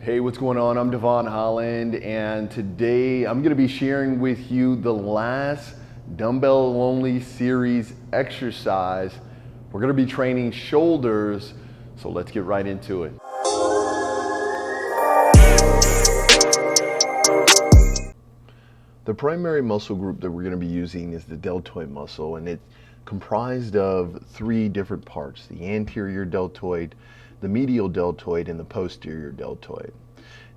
Hey, what's going on? I'm Devon Holland, and today I'm going to be sharing with you the last Dumbbell Only series exercise. We're going to be training shoulders, so let's get right into it. The primary muscle group that we're going to be using is the deltoid muscle, and it's comprised of three different parts: the anterior deltoid, the medial deltoid, and the posterior deltoid.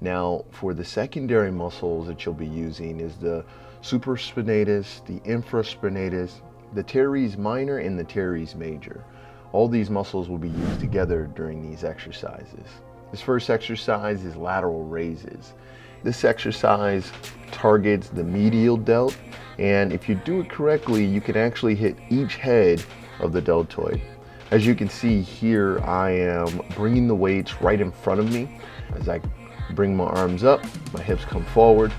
Now, for the secondary muscles that you'll be using is the supraspinatus, the infraspinatus, the teres minor, and the teres major. All these muscles will be used together during these exercises. This first exercise is lateral raises. This exercise targets the medial delt, and if you do it correctly, you can actually hit each head of the deltoid. As you can see here, I am bringing the weights right in front of me. As I bring my arms up, my hips come forward.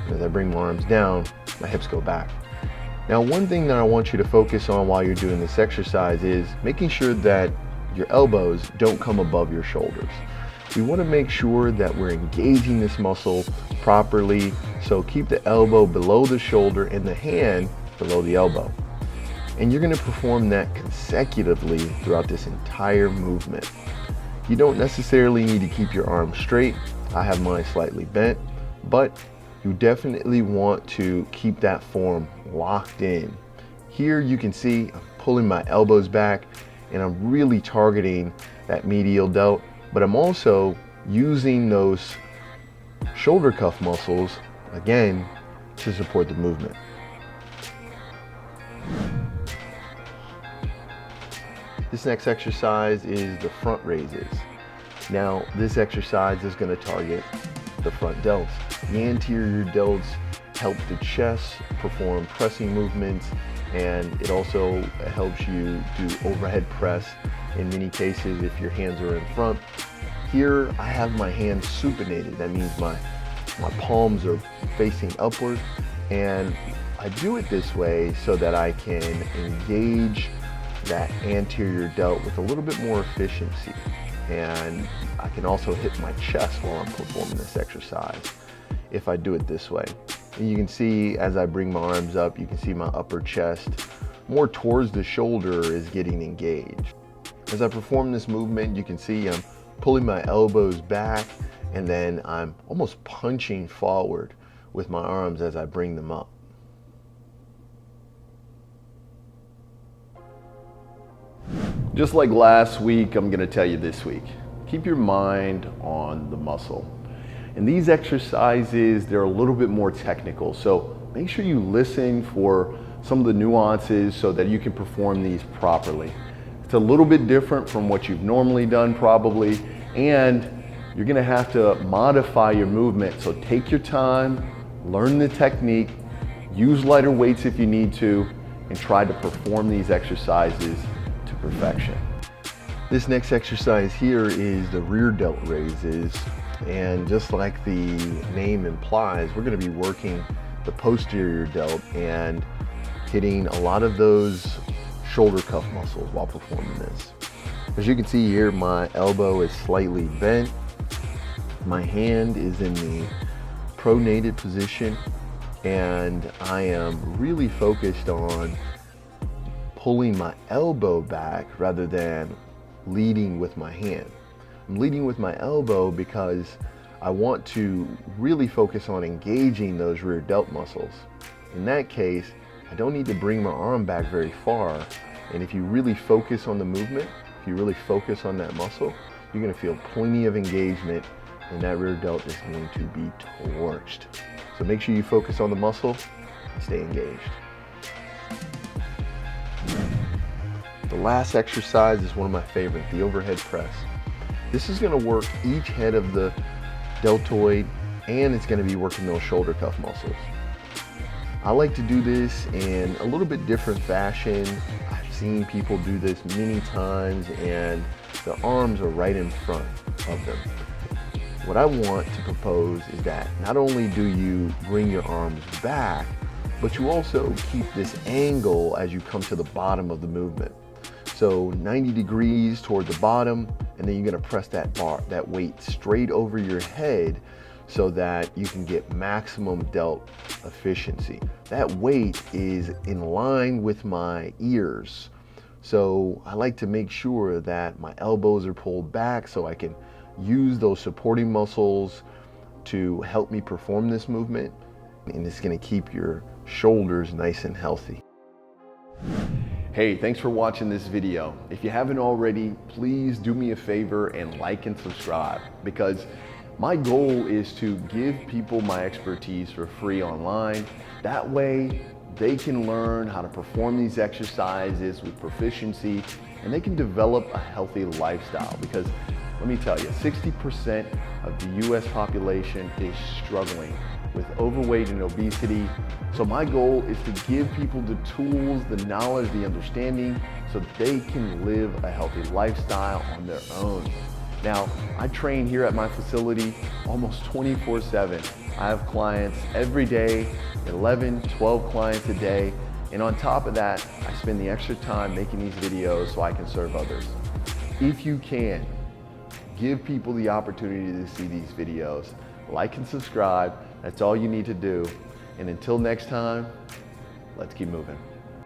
And as I bring my arms down, my hips go back. Now, one thing that I want you to focus on while you're doing this exercise is making sure that your elbows don't come above your shoulders. We want to make sure that we're engaging this muscle properly, so keep the elbow below the shoulder and the hand below the elbow. And you're going to perform that consecutively throughout this entire movement. You don't necessarily need to keep your arms straight. I have mine slightly bent, but you definitely want to keep that form locked in. Here you can see I'm pulling my elbows back and I'm really targeting that medial delt, but I'm also using those shoulder cuff muscles again to support the movement. This next exercise is the front raises. Now, this exercise is going to target the front delts. The anterior delts help the chest perform pressing movements, and it also helps you do overhead press in many cases if your hands are in front. Here, I have my hands supinated. That means my palms are facing upward, and I do it this way so that I can engage that anterior delt with a little bit more efficiency, and I can also hit my chest while I'm performing this exercise if I do it this way. And you can see as I bring my arms up, you can see my upper chest more towards the shoulder is getting engaged. As I perform this movement, you can see I'm pulling my elbows back, and then I'm almost punching forward with my arms as I bring them up. Just like last week, I'm going to tell you this week, keep your mind on the muscle. And these exercises, they're a little bit more technical, so make sure you listen for some of the nuances so that you can perform these properly. It's a little bit different from what you've normally done probably, and you're going to have to modify your movement. So take your time, learn the technique, use lighter weights if you need to, and try to perform these exercises to perfection. This next exercise here is the rear delt raises, and just like the name implies, we're going to be working the posterior delt and hitting a lot of those shoulder cuff muscles while performing this. As you can see here, my elbow is slightly bent, my hand is in the pronated position, and I am really focused on pulling my elbow back rather than leading with my hand. I'm leading with my elbow because I want to really focus on engaging those rear delt muscles. In that case, I don't need to bring my arm back very far, and if you really focus on the movement, if you really focus on that muscle, you're going to feel plenty of engagement, and that rear delt is going to be torched. So make sure you focus on the muscle and stay engaged. The last exercise is one of my favorite, the overhead press. This is going to work each head of the deltoid, and it's going to be working those shoulder cuff muscles. I like to do this in a little bit different fashion. I've seen people do this many times, and the arms are right in front of them. What I want to propose is that not only do you bring your arms back, but you also keep this angle as you come to the bottom of the movement. So 90 degrees toward the bottom, and then you're gonna press that weight straight over your head so that you can get maximum delt efficiency. That weight is in line with my ears. So I like to make sure that my elbows are pulled back so I can use those supporting muscles to help me perform this movement. And it's gonna keep your shoulders nice and healthy. Hey, thanks for watching this video. If you haven't already, please do me a favor and like and subscribe, because my goal is to give people my expertise for free online. That way, they can learn how to perform these exercises with proficiency, and they can develop a healthy lifestyle. Because let me tell you, 60% of the US population is struggling with overweight and obesity. So my goal is to give people the tools, the knowledge, the understanding, so that they can live a healthy lifestyle on their own. Now, I train here at my facility almost 24/7. I have clients every day, 11, 12 clients a day. And on top of that, I spend the extra time making these videos so I can serve others. If you can, give people the opportunity to see these videos. Like and subscribe, that's all you need to do. And until next time, let's keep moving.